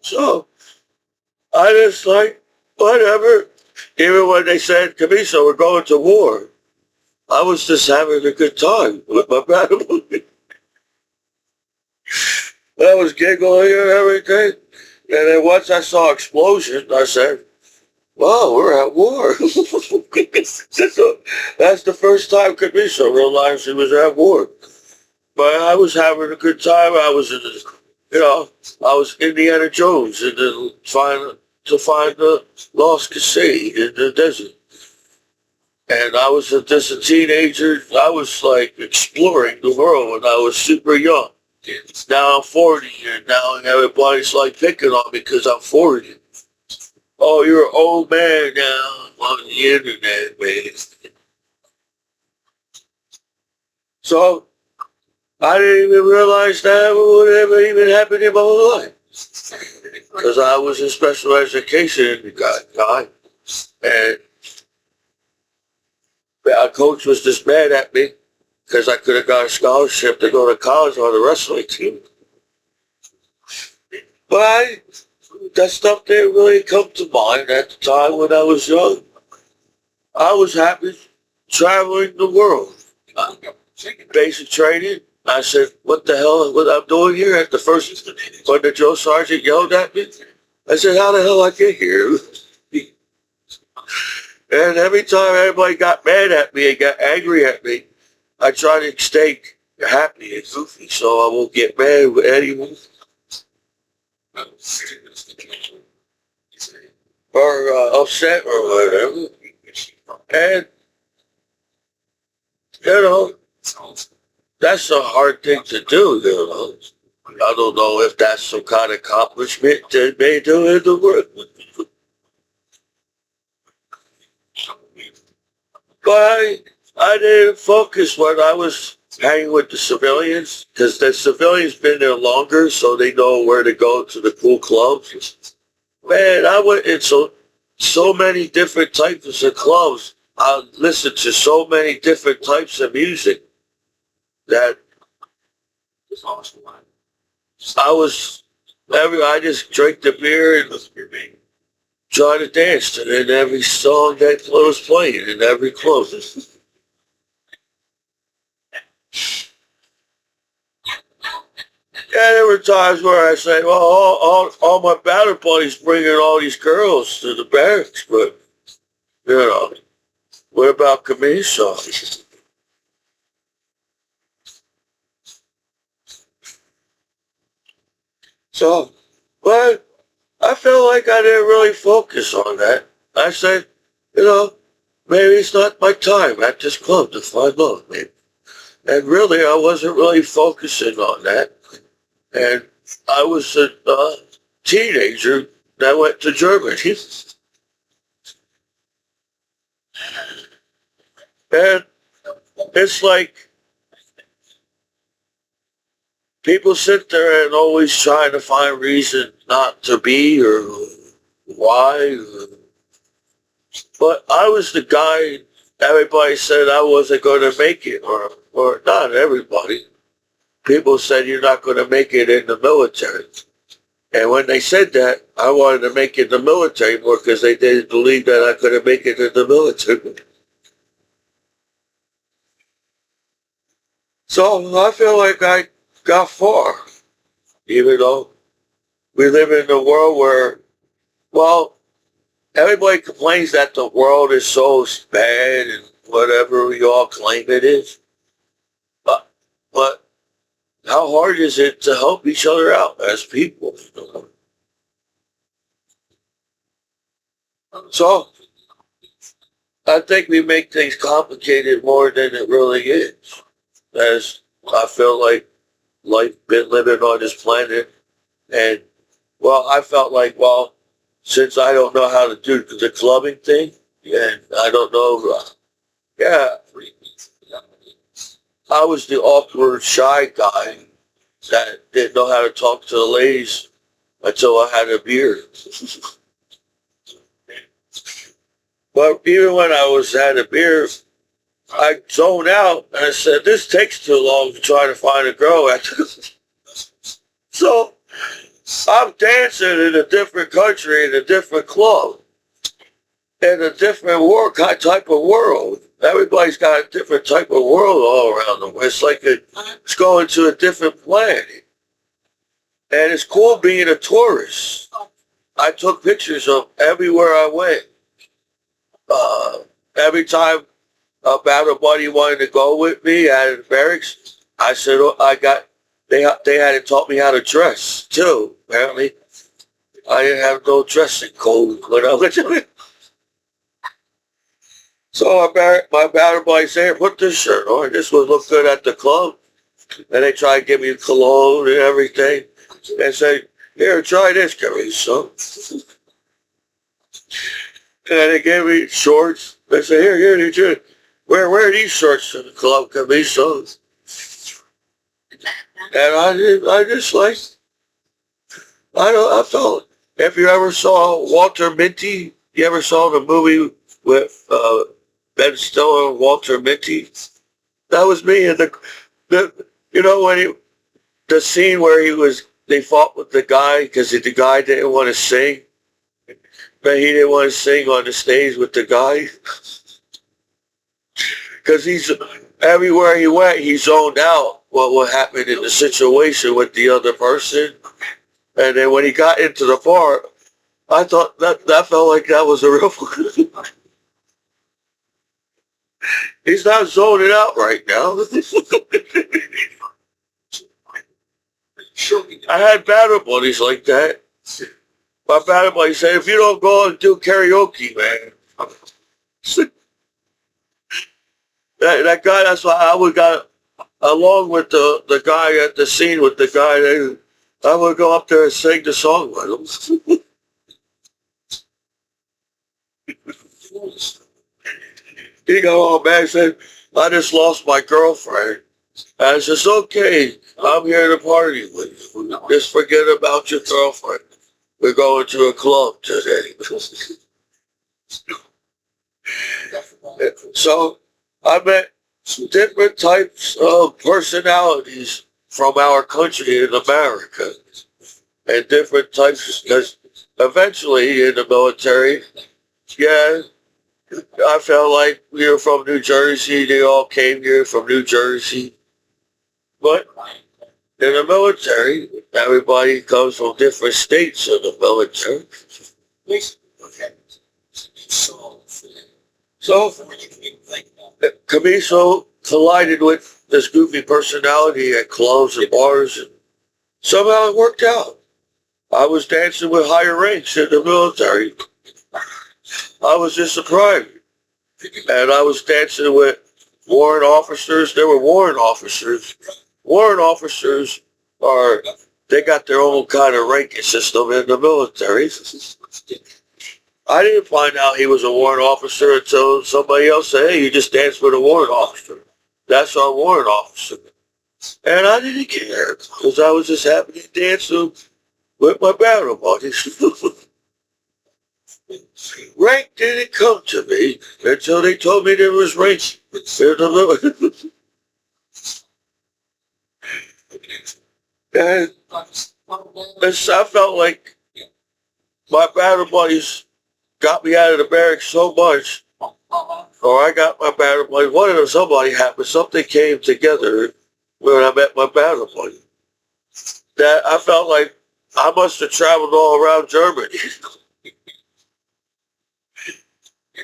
So, I just like, whatever. Even when they said, Commiso, we're going to war. I was just having a good time with my battle. I was giggling and everything. And then once I saw explosions, I said, wow, we're at war. That's the first time Commiso realized he was at war. But I was having a good time. I was in I was Indiana Jones and then to find the lost cassette in the desert. And I was just a teenager. I was like exploring the world when I was super young. Now I'm 40 and now everybody's like picking on me because I'm 40. Oh, you're an old man now on the internet, man. So I didn't even realize that would ever even happen in my whole life. Because I was in special education guy. And our coach was just mad at me because I could have got a scholarship to go to college on the wrestling team. But that stuff didn't really come to mind at the time when I was young. I was happy traveling the world. Basic training. I said, what the hell what I'm doing here at the first, when the drill sergeant yelled at me? I said, how the hell I get here? And every time everybody got mad at me and got angry at me, I try to stay happy and goofy so I won't get mad with anyone. Or upset or whatever. And, that's a hard thing to do, I don't know if that's some kind of accomplishment that they do in the world. But I didn't focus when I was hanging with the civilians, because the civilians been there longer, so they know where to go to the cool clubs. Man, I went in so many different types of clubs. I listened to so many different types of music that I just drank the beer and try to dance to it in every song that was playing in every club. Yeah, there were times where I said, well, all my battle buddies bringing all these girls to the barracks, but, what about Commiso? So, but I felt like I didn't really focus on that. I said, maybe it's not my time at this club to find love, maybe. And really, I wasn't really focusing on that. And I was a teenager that went to Germany. And it's like people sit there and always trying to find reason not to be or why. But I was the guy everybody said I wasn't going to make it, or not everybody. People said you're not going to make it in the military. And when they said that, I wanted to make it in the military more because they didn't believe that I could make it in the military. So I feel like I got far, even though we live in a world where, well, everybody complains that the world is so bad and whatever we all claim it is. But how hard is it to help each other out as people? So I think we make things complicated more than it really is. As I feel like life been living on this planet, and well, I felt like, well, since I don't know how to do the clubbing thing, and I don't know, yeah, I was the awkward, shy guy that didn't know how to talk to the ladies until I had a beard. But even when I had a beard, I zoned out and I said, this takes too long to try to find a girl. So I'm dancing in a different country, in a different club, in a different type of world. Everybody's got a different type of world all around them. It's like it's going to a different planet. And it's cool being a tourist. I took pictures of everywhere I went. Every time a battle buddy wanted to go with me at the barracks, I said, oh, they hadn't taught me how to dress, too, apparently. I didn't have no dressing code when I went to it. So my battle buddy said, put this shirt on. This would look good at the club. And they tried to give me cologne and everything. They said, here, try this, Commiso. And they gave me shorts. They said, here, wear these shorts to the club, Commiso. And I felt, if you ever saw Walter Mitty, you ever saw the movie with Ben Stiller and Walter Mitty? That was me. And when the scene where they fought with the guy because the guy didn't want to sing. But he didn't want to sing on the stage with the guy. Because everywhere he went, he zoned out what would happen in the situation with the other person. And then when he got into the bar, I thought that felt like that was a real He's not zoning out right now. I had battle buddies like that. My battle buddy said, if you don't go and do karaoke, man. that guy, that's why I would got along with the guy at the scene with the guy. I would go up there and sing the song with him. He go, oh man, he said, I just lost my girlfriend. And I said, it's okay. I'm here to party with you. Just forget about your girlfriend. We're going to a club today. So I met different types of personalities from our country in America. And different types, because eventually in the military, yeah, I felt like we were from New Jersey. They all came here from New Jersey. But in the military, everybody comes from different states in the military. So, Commiso collided with this goofy personality at clubs and bars, and somehow it worked out. I was dancing with higher ranks in the military. I was just surprised. And I was dancing with warrant officers. There were warrant officers. Warrant officers they got their own kind of ranking system in the military. I didn't find out he was a warrant officer until somebody else said, hey, you just danced with a warrant officer. That's our warrant officer. And I didn't care because I was just happy to dance with my battle buddies. Rank didn't come to me until they told me there was rank. And I felt like my battle buddies got me out of the barracks so much, or I got my battle buddy. One of them, somebody happened, something came together when I met my battle buddy. That I felt like I must have traveled all around Germany.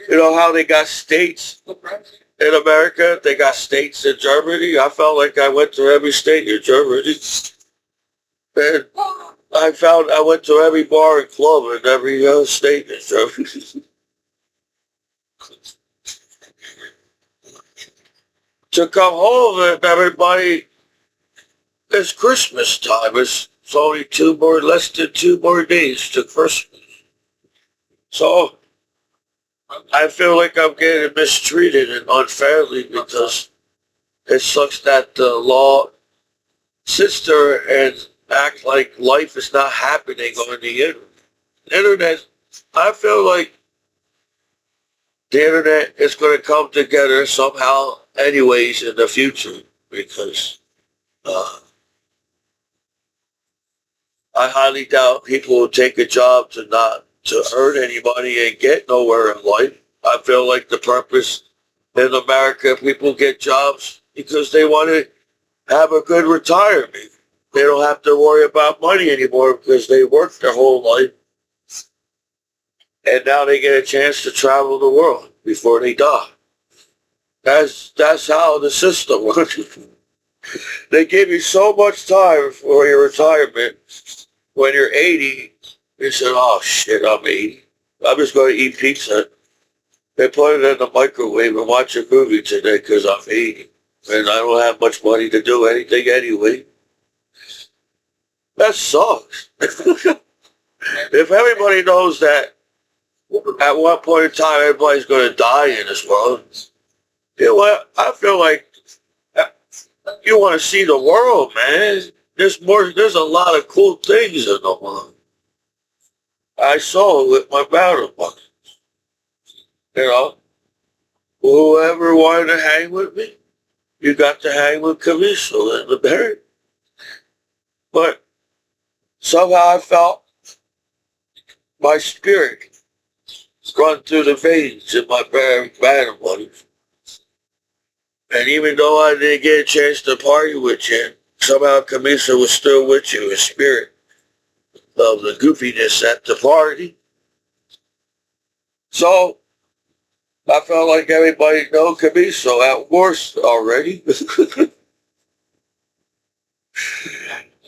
You know how they got states in America? They got states in Germany. I felt like I went to every state in Germany. And I went to every bar and club in every state in Germany. To come home and everybody, it's Christmas time. It's only less than 2 more days to Christmas. So I feel like I'm getting mistreated and unfairly because it sucks that the law sits there and act like life is not happening on the internet. Internet, I feel like the internet is going to come together somehow anyways in the future because I highly doubt people will take a job to earn any money and get nowhere in life. I feel like the purpose in America, people get jobs because they want to have a good retirement. They don't have to worry about money anymore because they worked their whole life. And now they get a chance to travel the world before they die. That's how the system works. They give you so much time for your retirement. When you're 80, you said, oh shit, I'm 80. I'm just going to eat pizza. They put it in the microwave and watch a movie today because I'm 80. And I don't have much money to do anything anyway. That sucks. If everybody knows that at one point in time everybody's going to die in this world, you know what? I feel like you want to see the world, man. There's a lot of cool things in the world. I saw it with my battle buddies. You know, whoever wanted to hang with me, you got to hang with Commiso in the barrack. But somehow I felt my spirit run through the veins in my battle buddies. And even though I didn't get a chance to party with you, somehow Commiso was still with you in spirit of the goofiness at the party. So I felt like everybody know Commiso at worst already.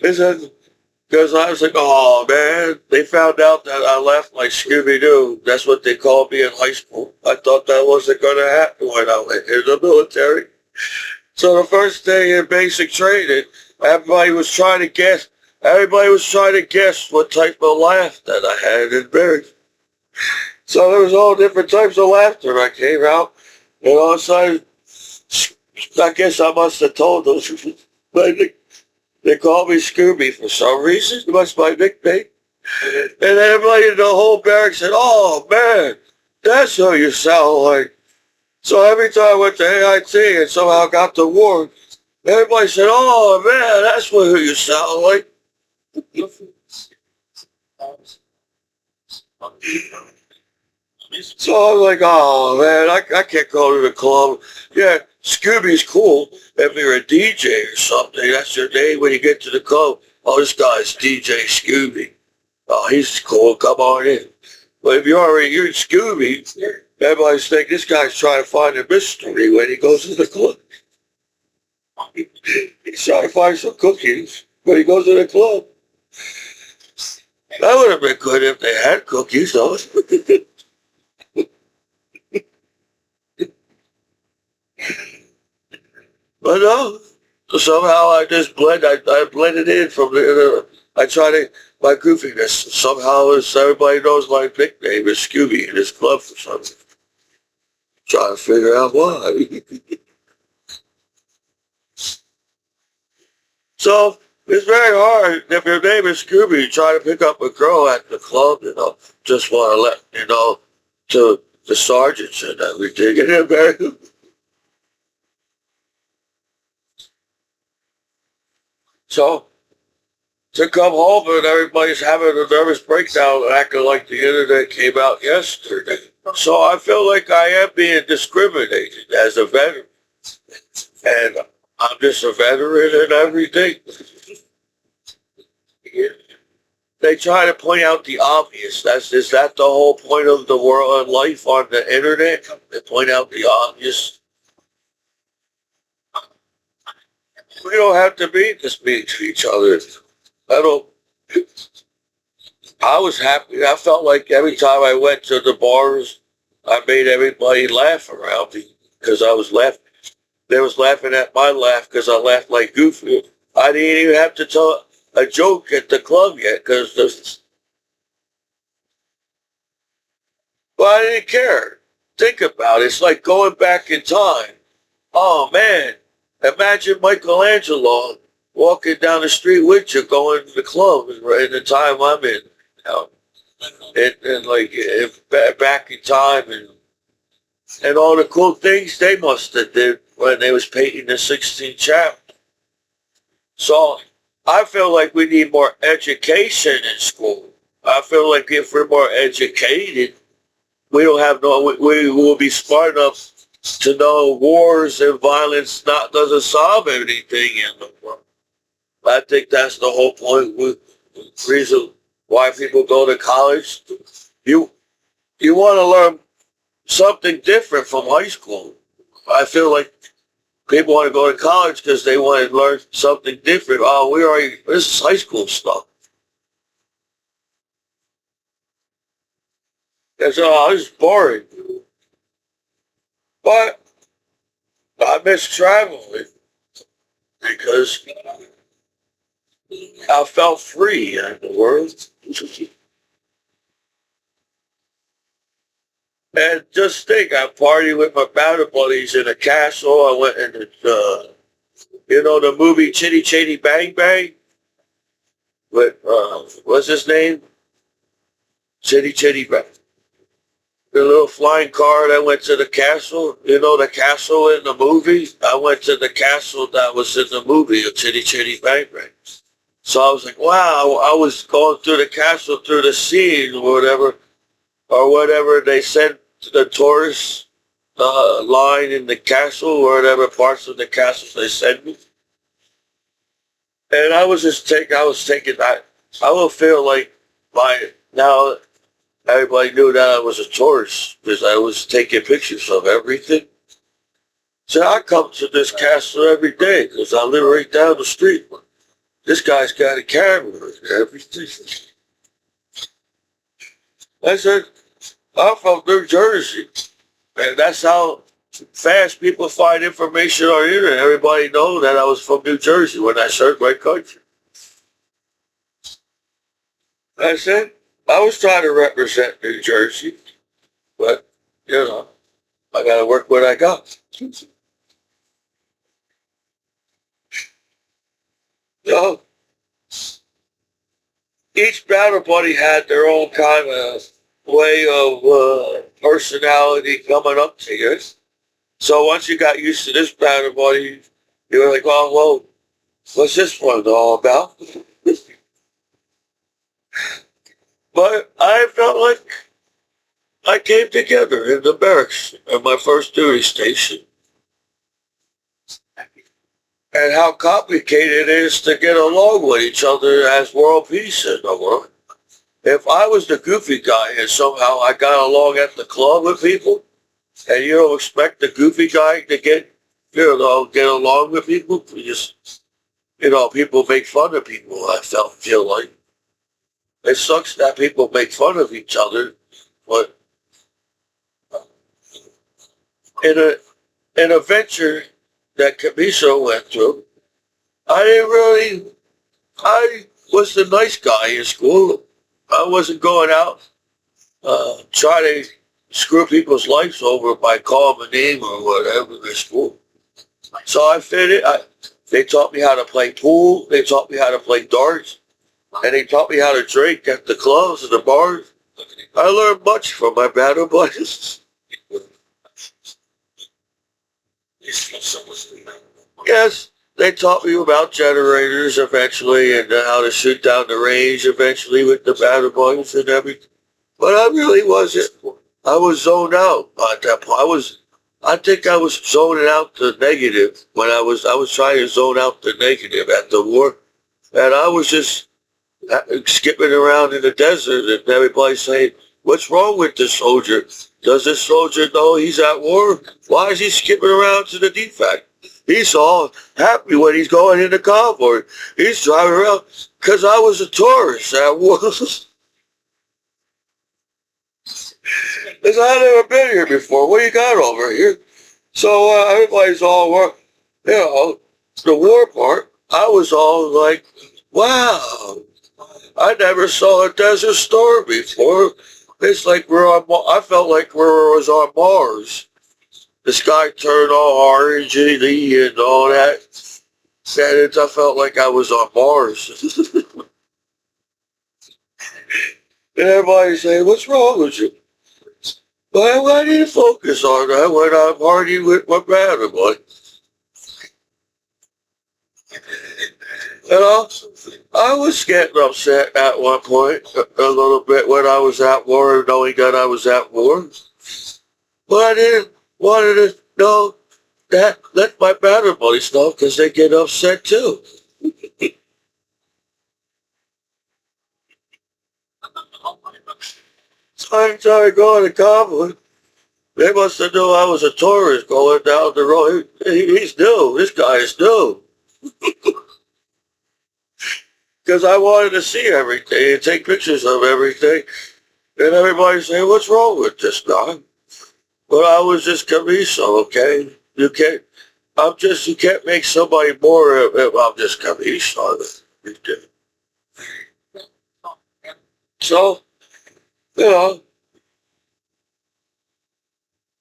Because I was like, oh man, they found out that I left like Scooby-Doo. That's what they called me in high school. I thought that wasn't going to happen when I went in the military. So the first day in basic training, everybody was trying to guess what type of laugh that I had in barracks. So there was all different types of laughter that came out. And all of a sudden, I guess I must have told them. But they called me Scooby for some reason. That's my nickname. And everybody in the whole barracks said, oh man, that's how you sound like. So every time I went to AIT and somehow got the ward, everybody said, oh man, that's who you sound like. So I was like, oh man, I can't go to the club. Yeah, Scooby's cool. If you're a DJ or something, that's your name when you get to the club. Oh, this guy's DJ Scooby. Oh, he's cool, come on in. But if you're Scooby, everybody's thinking this guy's trying to find a mystery when he goes to the club. He's trying to find some cookies when he goes to the club. That would have been good if they had cookies, though. But no, somehow I just I blended in from I try to, my goofiness, somehow everybody knows my nickname is Scooby in this club for something. Trying to figure out why. So, It's very hard if your name is Scooby. You try to pick up a girl at the club, just want to let to the sergeants and everything. And they're very, so to come home and everybody's having a nervous breakdown, acting like the internet came out yesterday. So I feel like I am being discriminated as a veteran, and I'm just a veteran and everything. They try to point out the obvious. Is that the whole point of the world and life on the internet? They point out the obvious. We don't have to be this mean to each other. I don't. I was happy. I felt like every time I went to the bars, I made everybody laugh around me because I was laughing. They was laughing at my laugh because I laughed like goofy. I didn't even have to tell a joke at the club yet because well, I didn't care. Think about it. It's like going back in time. Oh man, imagine Michelangelo walking down the street with you, going to the club in the time I'm in. And like back in time and all the cool things they must have did when they was painting the 16th chapter. So I feel like we need more education in school. I feel like if we're more educated, we don't have we will be smart enough to know wars and violence doesn't solve anything in the world. I think that's the whole point with the reason why people go to college. You want to learn something different from high school. I feel like people want to go to college because they want to learn something different. Oh, this is high school stuff. It's it's boring. But I miss traveling because I felt free in the world. And just think, I partied with my battle buddies in a castle. I went in the movie Chitty Chitty Bang Bang with, what's his name? Chitty Chitty Bang. The little flying car that went to the castle. The castle in the movie? I went to the castle that was in the movie of Chitty Chitty Bang Bang. So I was like, wow, I was going through the castle, through the scene or whatever they sent to the tourist line in the castle, or whatever parts of the castle they sent me. And I was taking that. I will feel like now everybody knew that I was a tourist because I was taking pictures of everything. So I come to this castle every day because I live right down the street. This guy's got a camera and everything. I said, I'm from New Jersey. And that's how fast people find information on the internet. Everybody knows that I was from New Jersey when I served my country. I said, I was trying to represent New Jersey, but, I got to work what I got. So, each battle buddy had their own kind of way of personality coming up to you. So once you got used to this battle buddy, you were like, oh, well, what's this one all about? But I felt like I came together in the barracks at my first duty station. And how complicated it is to get along with each other as world peace in the world. If I was the goofy guy and somehow I got along at the club with people, and you don't expect the goofy guy to get along with people, people make fun of people, feel like. It sucks that people make fun of each other, but in an adventure that Commiso went through, I was the nice guy in school. I wasn't going out trying to screw people's lives over by calling a name or whatever in school. So I fit They taught me how to play pool. They taught me how to play darts. And they taught me how to drink at the clubs and the bars. I learned much from my battle buddies. Yes, they taught me about generators eventually and how to shoot down the range eventually with the battle buddies and everything. But I really wasn't. I was zoned out at that point. I think I was zoning out the negative when I was trying to zone out the negative at the war. And I was just skipping around in the desert and everybody saying, what's wrong with this soldier? Does this soldier know he's at war? Why is he skipping around to the defect? He's all happy when he's going in the convoy. He's driving around because I was a tourist at war. Because I've never been here before. What do you got over here? So everybody's all, the war part, I was all like, wow, I never saw a desert storm before. It's like I felt like we was on Mars. The sky turned all orangey and all that. I felt like I was on Mars. And everybody's saying, what's wrong with you? Well, I didn't focus on that when I'm partying with my band, boy. I was getting upset at one point a little bit when I was at war, knowing that I was at war. But I didn't want to know that, let my battle buddies know, because they get upset too. So I started going to convoy. They must have known I was a tourist going down the road. He's new. This guy is new. Because I wanted to see everything and take pictures of everything. And everybody saying, what's wrong with this guy? But I was just Commiso, okay? You can't make somebody more if I'm just Commiso. So,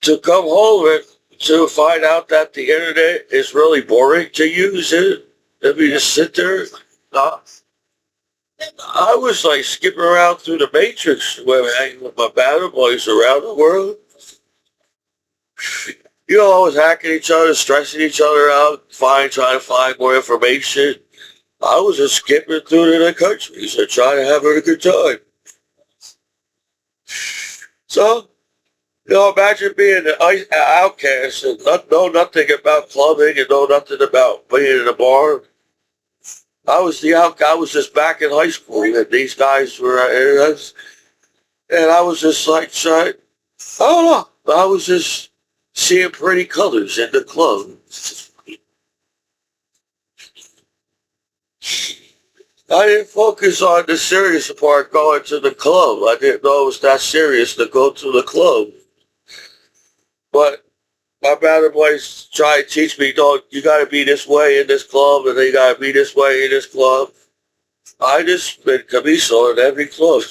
to come home and to find out that the internet is really boring to use it, if you just sit there, I was like skipping around through the matrix hanging with my battle boys around the world. Always hacking each other, stressing each other out, trying to find more information. I was just skipping through the countries and trying to have a good time. So, imagine being an outcast and know nothing about clubbing and know nothing about being in a bar. I was just back in high school and these guys were and I was just like I don't know. I was just seeing pretty colors in the club. I didn't focus on the serious part going to the club. I didn't know it was that serious to go to the club. But my battle boys try to teach me, you got to be this way in this club, and then you got to be this way in this club. I just been Commiso in every club.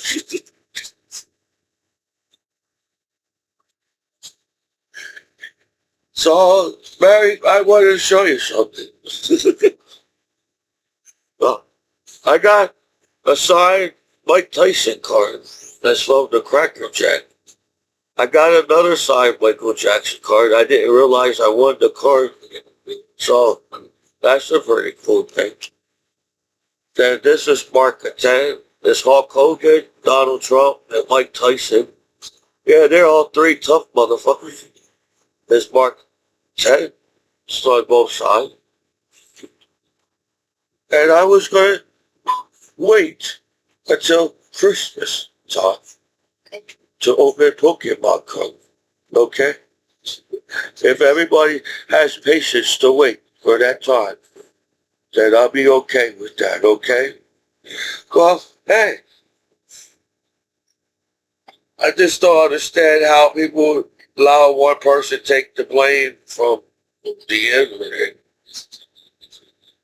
So, Mary, I wanted to show you something. Well, I got a signed Mike Tyson card that's from the Cracker Jack. I got another signed Michael Jackson card. I didn't realize I won the card. So that's a pretty cool thing. Then this is Mark 10. This Hulk Hogan, Donald Trump, and Mike Tyson. Yeah, they're all three tough motherfuckers. This Mark 10. It's on both sides. And I was going to wait until Christmas time to open Pokemon card. Okay? If everybody has patience to wait for that time, then I'll be okay with that, okay? Well, hey, I just don't understand how people allow one person to take the blame from the internet.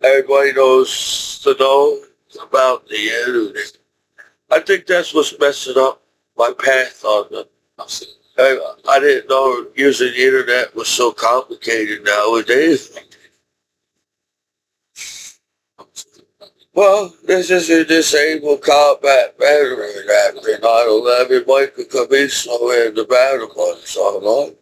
Everybody knows to know about the internet. I think that's what's messing up my path on the. I didn't know using the internet was so complicated nowadays. Well, this is a disabled combat veteran after 9/11, Michael Commiso in the battle on Sunlight.